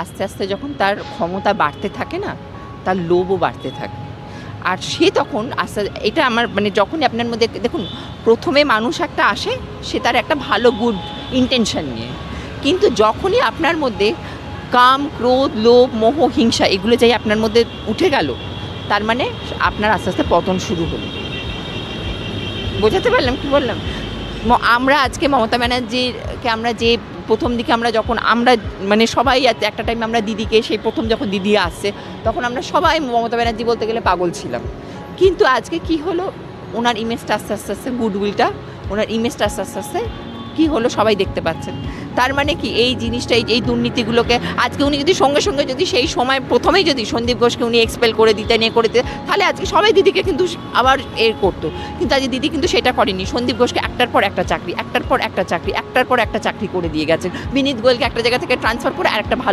আস্তে আস্তে যখন তার ক্ষমতা বাড়তে থাকে না, তার লোভও বাড়তে থাকে। আর সে তখন আস্তে, এটা আমার মানে যখনই আপনার মধ্যে দেখুন, প্রথমে মানুষ একটা আসে, সে তার একটা ভালো গুড ইন্টেনশন নিয়ে, কিন্তু যখনই আপনার মধ্যে কাম, ক্রোধ, লোভ, মোহ, হিংসা এগুলো যাই আপনার মধ্যে উঠে গেল, তার মানে আপনার আস্তে আস্তে পতন শুরু হলো। বোঝাতে পারলাম কি বললাম? আমরা আজকে মমতা ব্যানার্জিকে আমরা যে প্রথম দিকে আমরা যখন আমরা মানে সবাই একটা টাইম আমরা দিদিকে, সেই প্রথম যখন দিদি আসছে তখন আমরা সবাই মমতা ব্যানার্জি বলতে গেলে পাগল ছিলাম। কিন্তু আজকে কি হলো, ওনার ইমেজটা আস্তে আস্তে আস্তে গুডউইলটা, ওনার ইমেজটা আস্তে আস্তে আস্তে কী হলো সবাই দেখতে পাচ্ছেন। তার মানে কি এই জিনিসটা, এই দুর্নীতিগুলোকে আজকে উনি যদি সঙ্গে সঙ্গে যদি সেই সময় প্রথমেই যদি সন্দীপ ঘোষকে উনি এক্সপেল করে দিতেন, করে দিতেন, তাহলে আজকে সবাই দিদিকে কিন্তু আবার করতো। কিন্তু আজকে দিদি কিন্তু সেটা করেনি। সন্দীপ ঘোষকে একটার পর একটা চাকরি, একটার পর একটা চাকরি, একটার পর একটা চাকরি করে দিয়ে গেছেন। বিনীত গোয়েলকে একটা জায়গা থেকে ট্রান্সফার করে আর একটা ভালো